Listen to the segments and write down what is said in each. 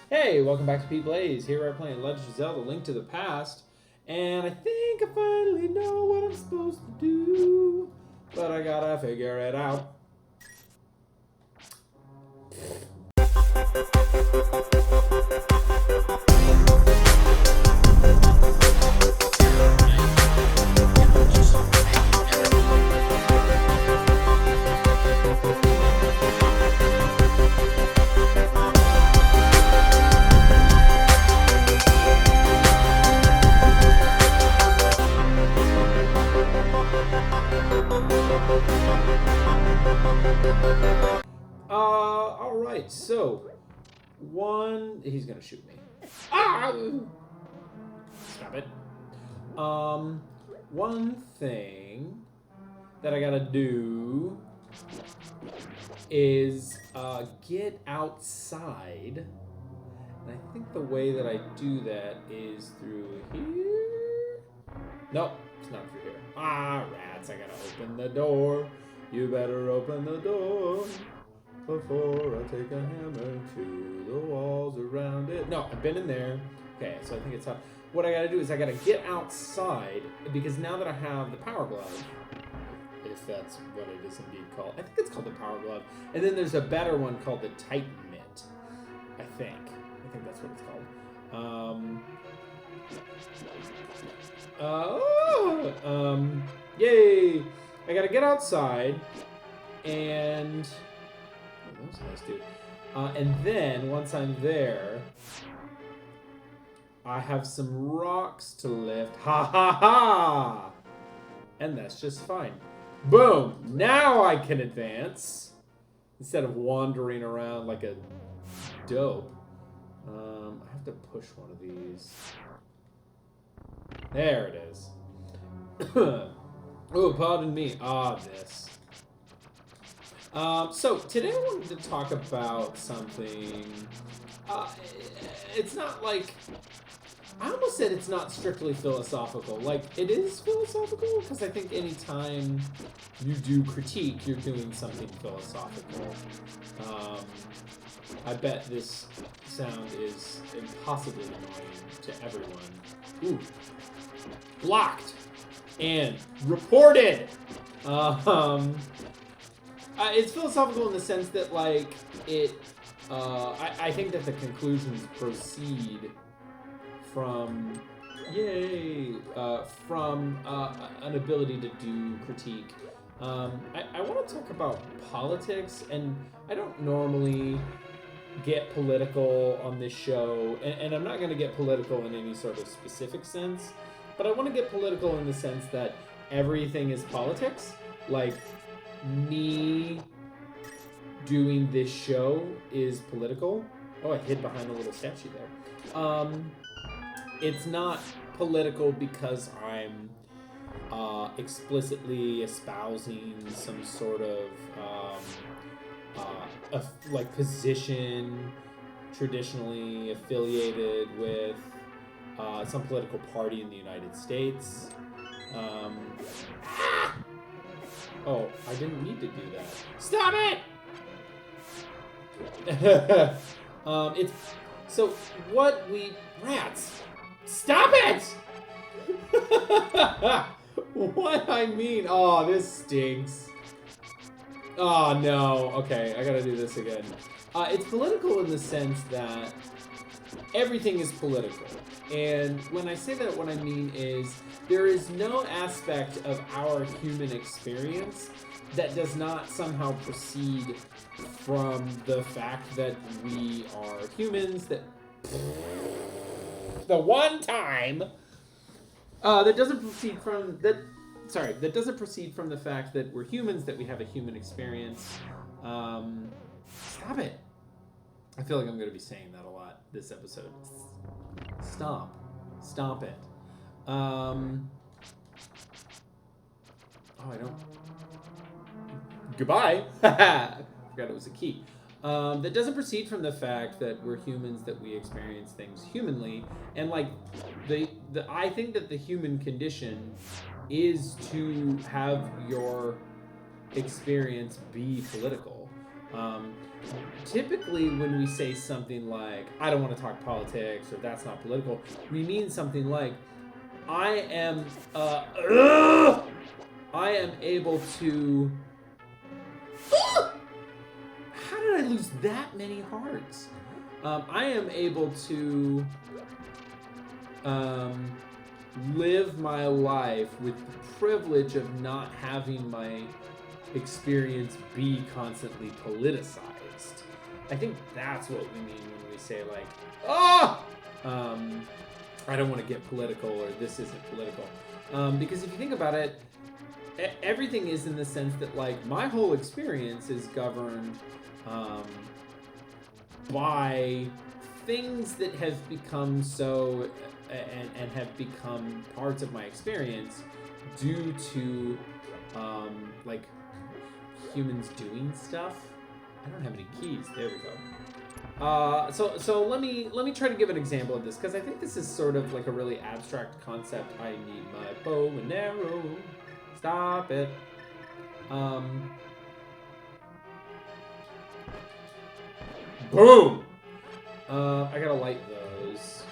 Hey, welcome back to PETEPLAYS. Here we're playing Legend of Zelda: Link to the Past, and I think I finally know what I'm supposed to do, but I gotta figure it out. Alright, so he's gonna shoot me. Ah! Stop it. One thing that I gotta do is get outside. And I think the way that I do that is through here. Nope, it's not through here. Ah, rats, I gotta open the door. You better open the door before I take a hammer to the walls around it. No, I've been in there. Okay, so I think it's up. What I gotta do is I gotta get outside, because now that I have the power glove, if that's what it is indeed called. I think it's called the power glove. And then there's a better one called the Titan Mitt. I think that's what it's called. Yay! I gotta get outside, and that was nice, dude. And then once I'm there, I have some rocks to lift. Ha ha ha! And that's just fine. Boom! Now I can advance instead of wandering around like a dope. I have to push one of these. There it is. Oh, pardon me. This. So today I wanted to talk about something. It's not like, I almost said it's not strictly philosophical. Like, it is philosophical, because I think anytime you do critique, you're doing something philosophical. I bet this sound is impossibly annoying to everyone. Ooh. Blocked. And reported! It's philosophical in the sense that, like, I think that the conclusions proceed from, an ability to do critique. I want to talk about politics, and I don't normally get political on this show, and I'm not going to get political in any sort of specific sense, but I want to get political in the sense that everything is politics. Like, me doing this show is political. Oh, I hid behind a little statue there. It's not political because I'm explicitly espousing some sort of position traditionally affiliated with some political party in the United States. Oh, I didn't need to do that. Stop it! It's so what we rats. Stop it! What I mean? Oh, this stinks. Oh no. Okay, I gotta do this again. It's political in the sense that everything is political. And when I say that, what I mean is there is no aspect of our human experience that does not somehow proceed from the fact that we are humans, that the one time that doesn't proceed from the fact that we're humans, that we have a human experience. Stop it. I feel like I'm going to be saying that a lot this episode. Stop it. I don't. Goodbye. I forgot it was a key. That doesn't proceed from the fact that we're humans, that we experience things humanly, and like I think that the human condition is to have your experience be political. Typically, when we say something like, I don't want to talk politics, or that's not political, we mean something like, I am able to... How did I lose that many hearts? I am able to live my life with the privilege of not having my experience be constantly politicized. I think that's what we mean when we say like, I don't want to get political, or this isn't political. Because if you think about it, everything is in the sense that like my whole experience is governed by things that have become so and have become parts of my experience due to like humans doing stuff. I don't have any keys. There we go. So let me try to give an example of this, because I think this is sort of like a really abstract concept. I need my bow and arrow. Stop it. Boom! I gotta light those.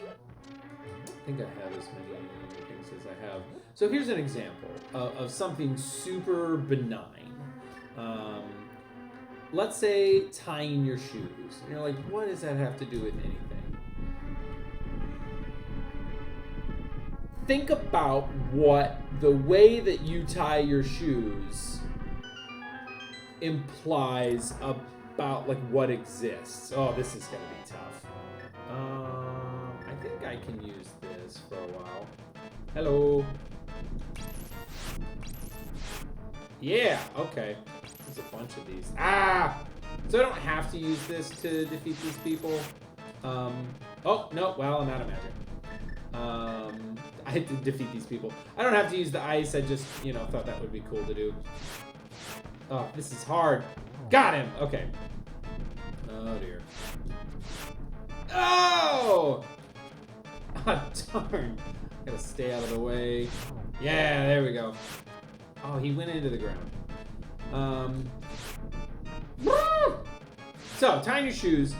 I think I have as many things as I have. So here's an example of something super benign. Let's say tying your shoes. You're like, what does that have to do with anything? Think about what the way that you tie your shoes implies about like what exists. Oh, this is gonna be tough. I think I can use this for a while. Hello. Yeah, okay. There's a bunch of these. Ah! So I don't have to use this to defeat these people. Oh, no, well, I'm out of magic. I had to defeat these people. I don't have to use the ice, I just, thought that would be cool to do. Oh, this is hard. Got him! Okay. Oh, dear. Oh! Ah, darn. Gotta stay out of the way. Yeah, there we go. Oh, he went into the ground. So, tying your shoes,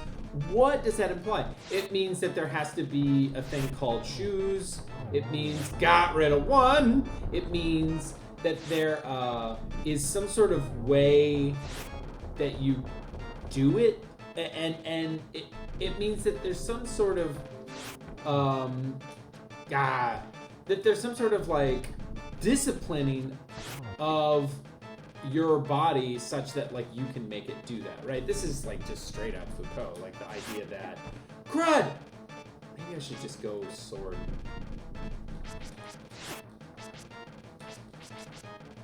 what does that imply? It means that there has to be a thing called shoes. It means got rid of one. It means that there is some sort of way that you do it. And it means that there's some sort of, that there's some sort of like disciplining of your body such that like you can make it do that, right? This is like just straight up Foucault, like the idea that crud. Maybe I should just go sword.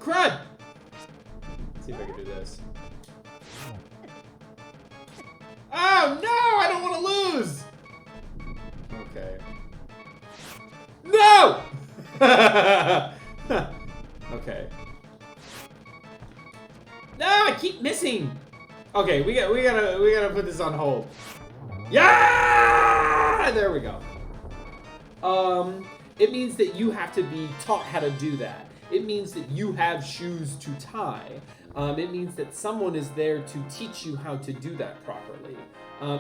Crud. Let's see if I can do this. Oh no! I don't want to lose. Okay. No. Okay. No, I keep missing. Okay, we gotta put this on hold. Yeah! There we go. It means that you have to be taught how to do that. It means that you have shoes to tie. It means that someone is there to teach you how to do that properly.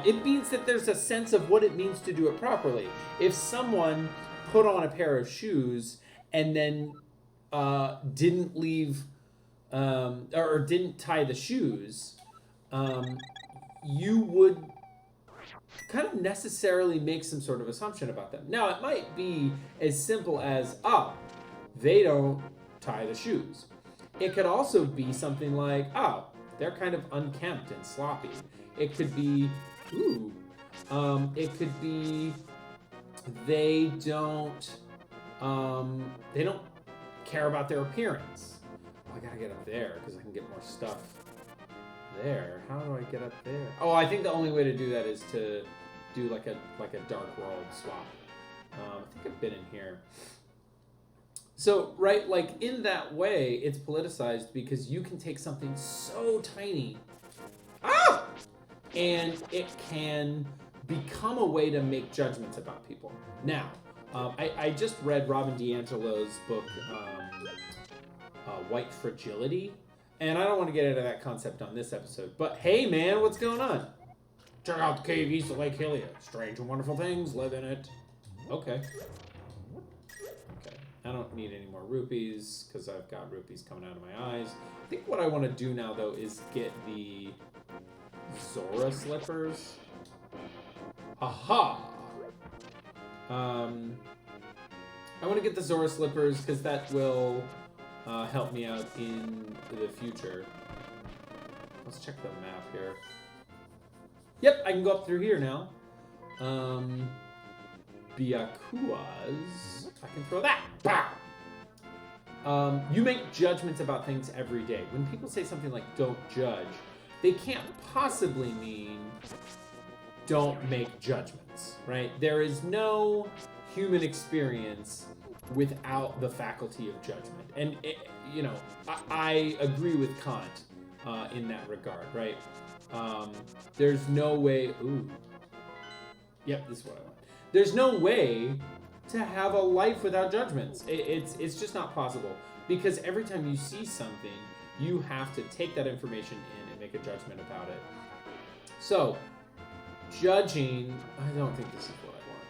It means that there's a sense of what it means to do it properly. If someone put on a pair of shoes and then didn't leave or didn't tie the shoes, you would kind of necessarily make some sort of assumption about them. Now, it might be as simple as, they don't tie the shoes. It could also be something like, they're kind of unkempt and sloppy. It could be, it could be they don't care about their appearance. Oh, I gotta get up there because I can get more stuff there. How do I get up there? Oh, I think the only way to do that is to do like a Dark World swap. I think I've been in here. So, right, like in that way, it's politicized because you can take something so tiny, and it can become a way to make judgments about people. Now, I just read Robin DiAngelo's book, White Fragility, And I don't want to get into that concept on this episode. But hey, man, what's going on? Check out the cave east of Lake Hylia. Strange and wonderful things live in it. Okay. Okay. I don't need any more rupees because I've got rupees coming out of my eyes. I think what I want to do now, though, is get the Zora slippers. Aha! I want to get the Zora slippers because that will help me out in the future. Let's check the map here. Yep, I can go up through here now. Byakuas. I can throw that. Pow! You make judgments about things every day. When people say something like "don't judge," they can't possibly mean don't make judgments, right? There is no human experience without the faculty of judgment. And, you know, I agree with Kant in that regard, right? There's no way... Ooh. Yep, this is what I want. There's no way to have a life without judgments. It's just not possible. Because every time you see something, you have to take that information in and make a judgment about it. So, judging... I don't think this is what I want.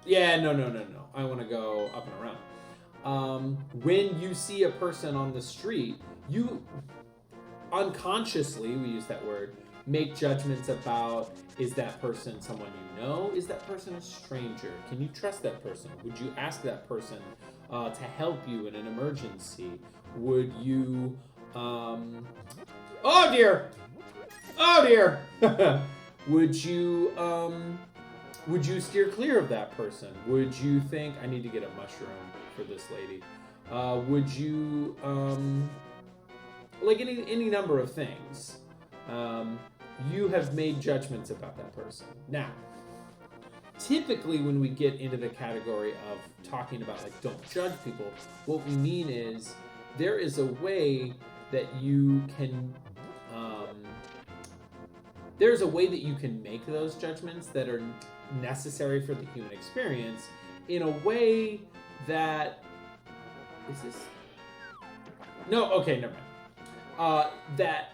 Yeah, no. I want to go up and around. When you see a person on the street, you unconsciously, we use that word, make judgments about, is that person someone you know? Is that person a stranger? Can you trust that person? Would you ask that person to help you in an emergency? Would you... Oh dear! Oh dear! Would you steer clear of that person? Would you think, I need to get a mushroom for this lady? Would you, like any number of things, you have made judgments about that person. Now, typically when we get into the category of talking about like don't judge people, what we mean is there is a way that you can, there's a way that you can make those judgments that are necessary for the human experience in a way that... Is this... No, okay, never mind. That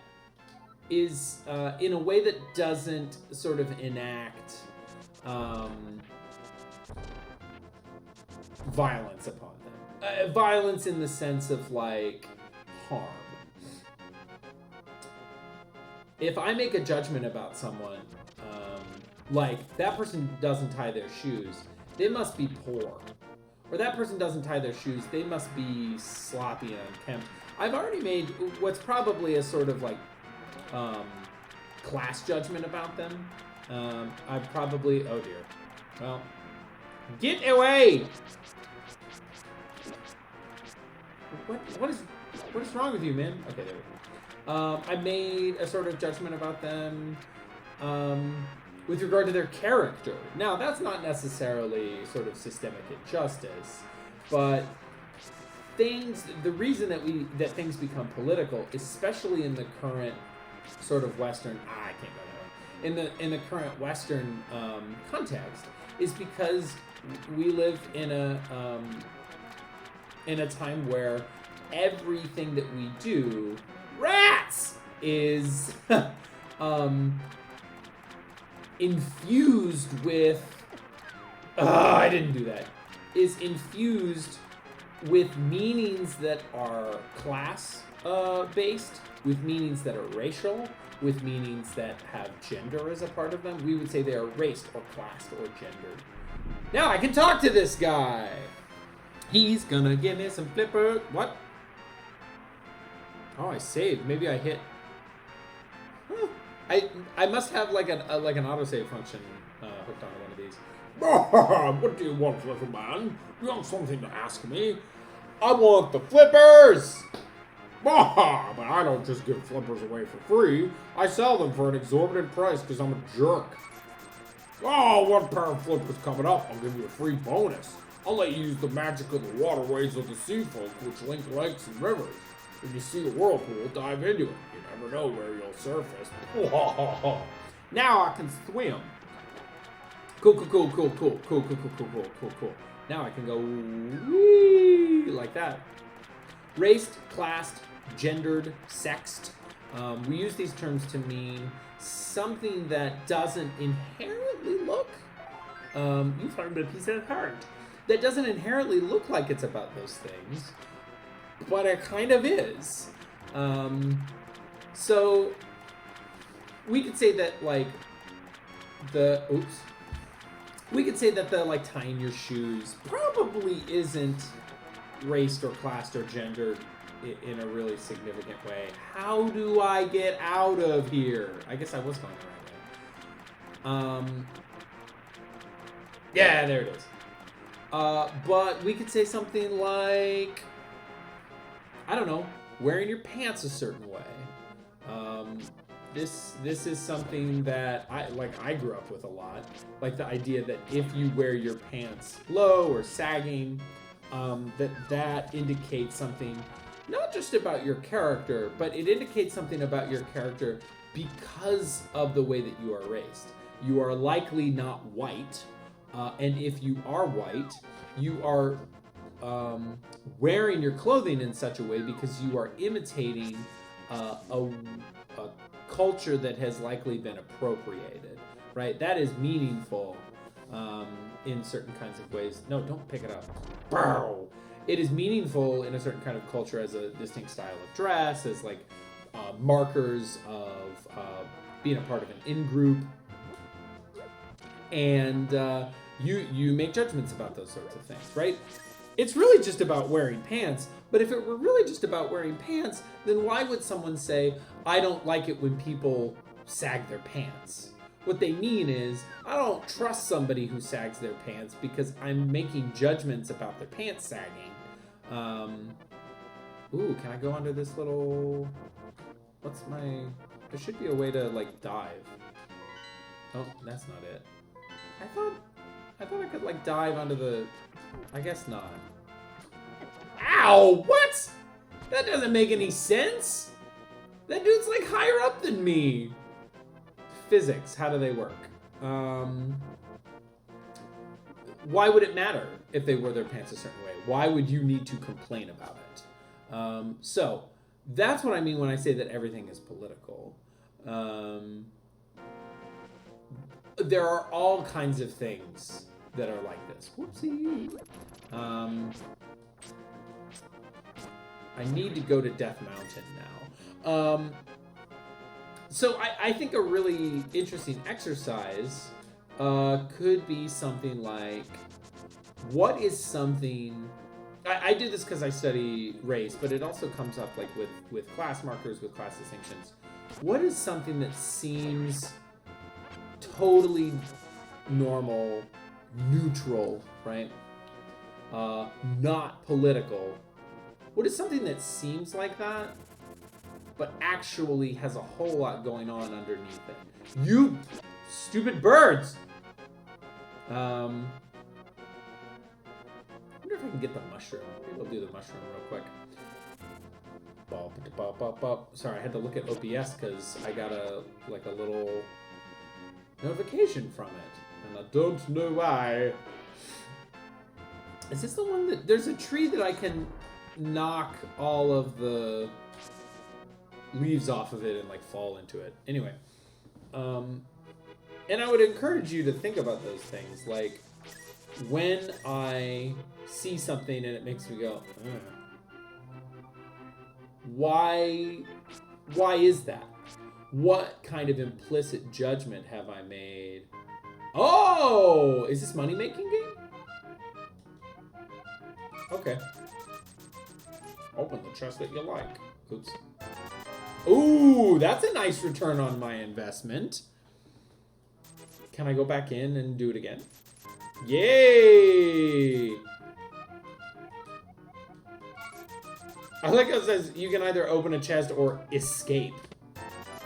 is in a way that doesn't sort of enact violence upon them. Violence in the sense of, like, harm. If I make a judgment about someone, like, that person doesn't tie their shoes, they must be poor. Or that person doesn't tie their shoes, they must be sloppy and unkempt. I've already made what's probably a sort of, like, class judgment about them. I've probably... Oh, dear. Well, get away! What is wrong with you, man? Okay, there we go. I made a sort of judgment about them with regard to their character. Now, that's not necessarily sort of systemic injustice, but the reason that things become political, especially in the current sort of Western, I can't go there, in the current Western context, is because we live in a time where everything that we do, rats, is infused with, I didn't do that, is infused with meanings that are class based, with meanings that are racial, with meanings that have gender as a part of them. We would say they are raced or classed or gendered. Now I can talk to this guy. He's gonna give me some flipper. What? Oh, I saved. Maybe I hit. Huh. I must have like an autosave function hooked onto one of these. What do you want, little man? You have something to ask me? I want the flippers! But I don't just give flippers away for free. I sell them for an exorbitant price because I'm a jerk. Oh, one pair of flippers coming up. I'll give you a free bonus. I'll let you use the magic of the waterways of the sea folk, which link lakes and rivers. When you see a whirlpool, dive into it. You never know where you'll surface. Now I can swim. Cool. Now I can go wee like that. Raced, classed, gendered, sexed. We use these terms to mean something that doesn't inherently look. You found a piece of heart. That doesn't inherently look like it's about those things, but it kind of is. So we could say that like we could say that the like tying your shoes probably isn't raced or classed or gendered in a really significant way. How do I get out of here? I guess I was going the right way. Yeah, there it is. But we could say something like, I don't know, wearing your pants a certain way. This is something that I grew up with a lot. Like the idea that if you wear your pants low or sagging, that indicates something not just about your character, but it indicates something about your character because of the way that you are raised. You are likely not white, and if you are white, you are wearing your clothing in such a way because you are imitating a culture that has likely been appropriated, right? That is meaningful in certain kinds of ways. No, don't pick it up. Bow! It is meaningful in a certain kind of culture as a distinct style of dress, as like markers of being a part of an in-group. And you make judgments about those sorts of things, right? It's really just about wearing pants, but if it were really just about wearing pants, then why would someone say, I don't like it when people sag their pants? What they mean is, I don't trust somebody who sags their pants because I'm making judgments about their pants sagging. Ooh, can I go under this little... There should be a way to, like, dive. Oh, that's not it. I thought I could, like, dive onto the... I guess not. Ow! What? That doesn't make any sense! That dude's, like, higher up than me! Physics, how do they work? Why would it matter if they wear their pants a certain way? Why would you need to complain about it? So, that's what I mean when I say that everything is political. There are all kinds of things that are like this. Whoopsie. I need to go to Death Mountain now. So I think a really interesting exercise could be something like, what is something... I do this because I study race, but it also comes up like with class markers, with class distinctions. What is something that seems totally normal, neutral, right? Not political. What is something that seems like that, but actually has a whole lot going on underneath it? You stupid birds! I wonder if I can get the mushroom. Maybe we'll do the mushroom real quick. Sorry, I had to look at OBS because I got a little notification from it, and I don't know why. Is this the one that... There's a tree that I can knock all of the leaves off of it and like fall into it. Anyway, and I would encourage you to think about those things. Like, when I see something and it makes me go, why is that? What kind of implicit judgment have I made? Oh, is this money-making game? Okay. Open the chest that you like. Oops. Ooh, that's a nice return on my investment. Can I go back in and do it again? Yay! I like how it says you can either open a chest or escape.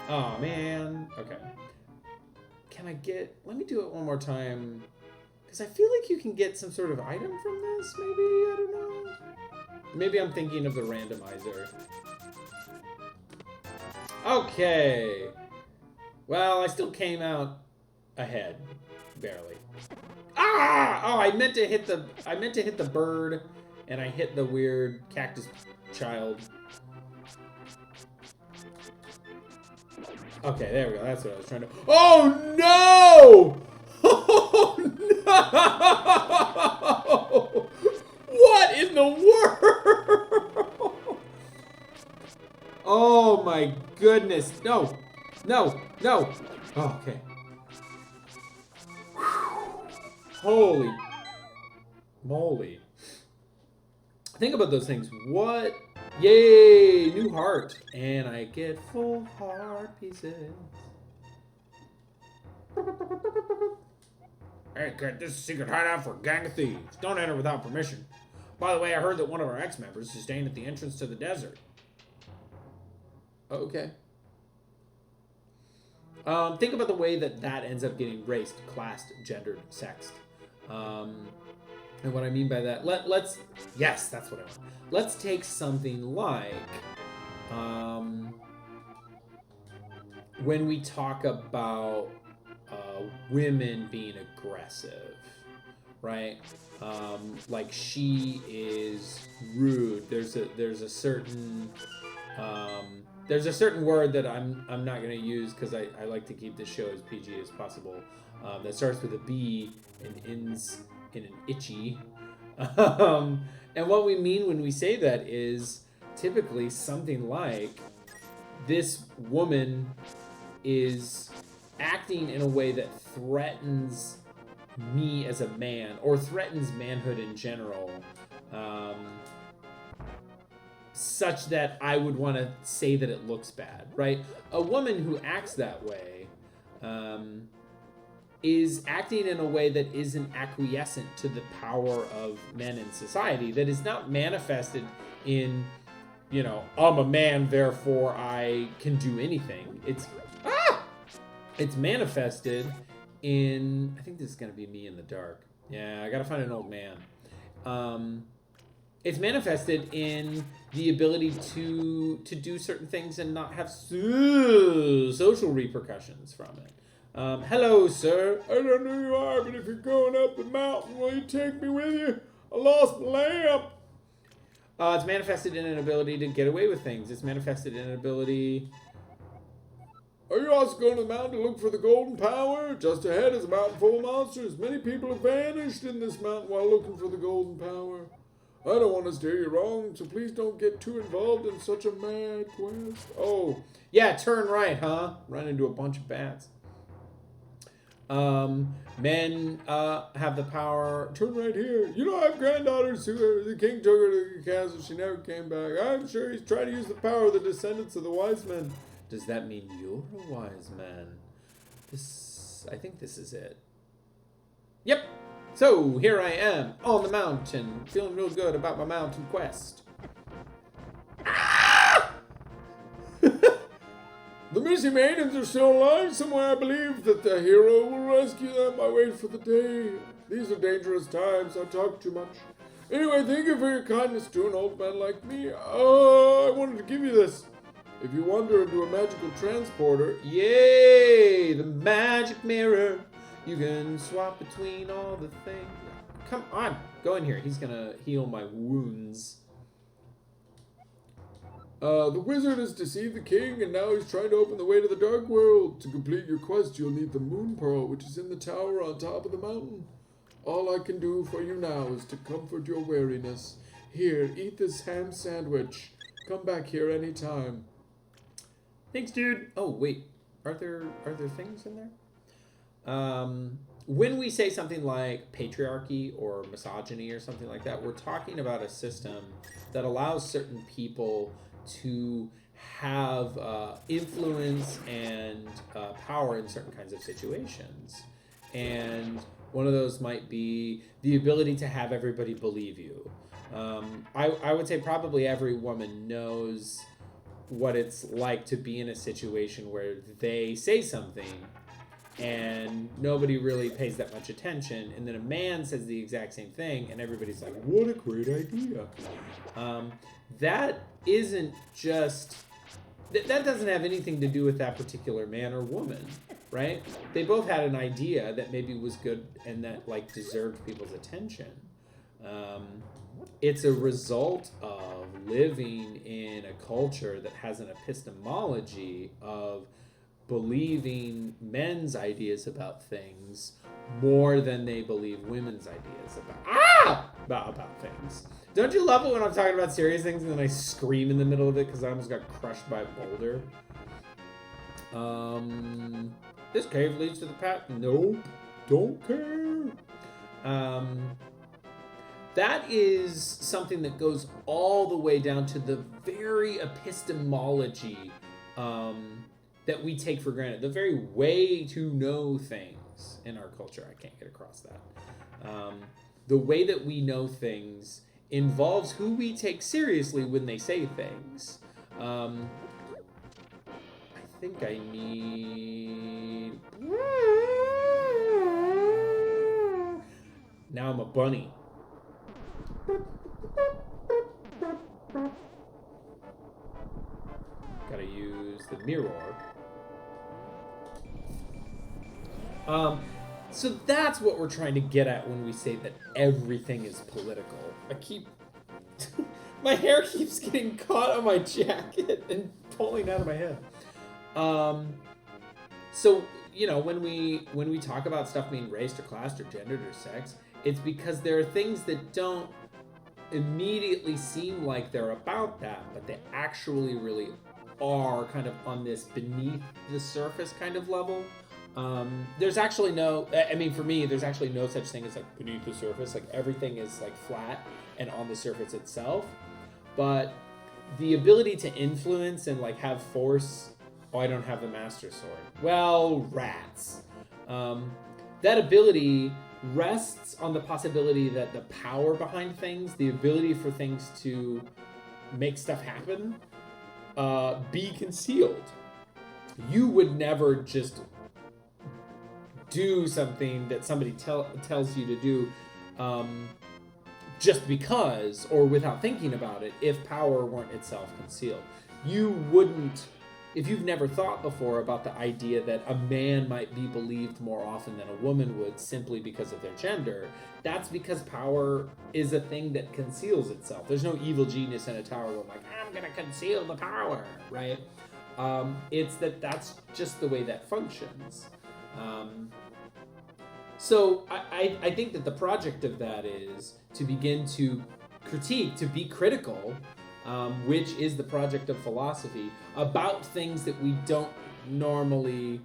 Oh, man. Okay. Can I get... Let me do it one more time. Because I feel like you can get some sort of item from this, maybe? I don't know. Maybe I'm thinking of the randomizer. Okay. Well, I still came out ahead. Barely. Ah! Oh, I meant to hit the bird, and I hit the weird cactus child. Okay, there we go. That's what I was trying to... Oh, no! Oh, no! What in the world? Oh, my goodness. No. No. No. Oh, okay. Holy moly. Think about those things. What? Yay! New heart. And I get full heart pieces. Hey, kid, this is a secret hideout for a gang of thieves. Don't enter without permission. By the way, I heard that one of our ex-members is staying at the entrance to the desert. Okay. Think about the way that ends up getting raced, classed, gendered, sexed. And what I mean by that, let's yes, that's what I want. Let's take something like when we talk about women being aggressive, right? Like she is rude. There's a certain word that I'm not going to use because I like to keep this show as PG as possible. That starts with a B and ends in an itchy. And what we mean when we say that is typically something like this woman is acting in a way that threatens me as a man or threatens manhood in general, such that I would want to say that it looks bad, right? A woman who acts that way is acting in a way that isn't acquiescent to the power of men in society, that is not manifested in, you know, I'm a man, therefore I can do anything. It's manifested in, I think this is going to be me in the dark. Yeah, I got to find an old man. It's manifested in the ability to do certain things and not have social repercussions from it. Hello, sir. I don't know who you are, but if you're going up the mountain, will you take me with you? I lost my lamp. It's manifested in an ability to get away with things. It's manifested in an ability... Are you also going to the mountain to look for the golden power? Just ahead is a mountain full of monsters. Many people have vanished in this mountain while looking for the golden power. I don't want to steer you wrong, so please don't get too involved in such a mad quest. Oh, yeah, turn right, huh? Run into a bunch of bats. Men have the power. Turn right here. You know, I have granddaughters who the king took her to the castle. She never came back. I'm sure he's trying to use the power of the descendants of the wise men. Does that mean you're a wise man? I think this is it. Yep. So here I am on the mountain, feeling real good about my mountain quest. Ah! The missing maidens are still alive somewhere. I believe that the hero will rescue them. I wait for the day. These are dangerous times. I talk too much. Anyway, thank you for your kindness to an old man like me. I wanted to give you this. If you wander into a magical transporter, yay, the magic mirror. You can swap between all the things. Come on, go in here. He's gonna heal my wounds. The wizard has deceived the king, and now he's trying to open the way to the dark world. To complete your quest, you'll need the moon pearl, which is in the tower on top of the mountain. All I can do for you now is to comfort your weariness. Here, eat this ham sandwich. Come back here anytime. Thanks, dude. Oh, wait. Are there things in there? When we say something like patriarchy or misogyny or something like that, we're talking about a system that allows certain people to have influence and power in certain kinds of situations. And one of those might be the ability to have everybody believe you. I would say probably every woman knows what it's like to be in a situation where they say something and nobody really pays that much attention, and then a man says the exact same thing and everybody's like, what a great idea. That isn't just that doesn't have anything to do with that particular man or woman, right? They both had an idea that maybe was good and that like deserved people's attention. it's a result of living in a culture that has an epistemology of believing men's ideas about things more than they believe women's ideas about things. Don't you love it when I'm talking about serious things and then I scream in the middle of it because I almost got crushed by a boulder? This cave leads to the path. Nope, don't care. That is something that goes all the way down to the very epistemology that we take for granted, the very way to know things in our culture. I can't get across that. The way that we know things involves who we take seriously when they say things. I think I need... Now I'm a bunny. Gotta use the mirror. So that's what we're trying to get at when we say that everything is political. I keep... my hair keeps getting caught on my jacket and pulling out of my head. So, you know, when we talk about stuff being raced or classed or gendered or sex, it's because there are things that don't immediately seem like they're about that, but they actually really are kind of on this beneath the surface kind of level. There's actually no, I mean, for me, there's actually no such thing as like beneath the surface. Like everything is like flat and on the surface itself. But the ability to influence and like have force, oh, I don't have the Master Sword. Well, rats. That ability rests on the possibility that the power behind things, the ability for things to make stuff happen, be concealed. You would never just do something that somebody tells you to do just because or without thinking about it if power weren't itself concealed. You wouldn't, if you've never thought before about the idea that a man might be believed more often than a woman would simply because of their gender, that's because power is a thing that conceals itself. There's no evil genius in a tower going like, I'm gonna conceal the power, right? It's that's just the way that functions. So I think that the project of that is to begin to critique, to be critical, which is the project of philosophy, about things that we don't normally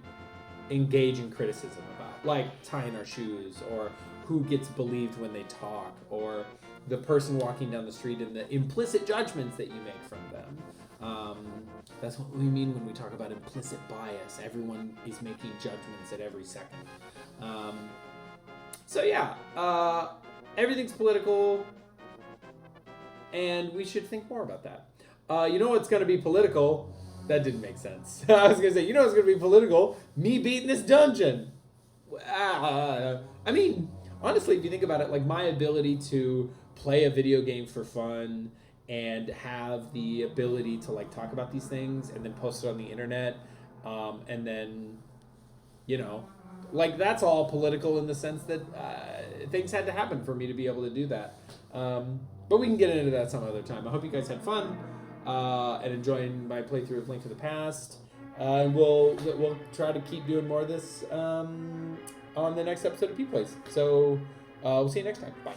engage in criticism about, like tying our shoes, or who gets believed when they talk, or the person walking down the street and the implicit judgments that you make from them. That's what we mean when we talk about implicit bias. Everyone is making judgments at every second. So yeah, everything's political, and we should think more about that. You know what's going to be political? That didn't make sense. I was going to say, you know what's going to be political? Me beating this dungeon. I mean, honestly, if you think about it, like my ability to play a video game for fun and have the ability to like talk about these things and then post it on the internet, and then, you know, like that's all political in the sense that things had to happen for me to be able to do that. But we can get into that some other time. I hope you guys had fun and enjoying my playthrough of Link to the Past. We'll try to keep doing more of this on the next episode of PETEPLAYS. So we'll see you next time. Bye.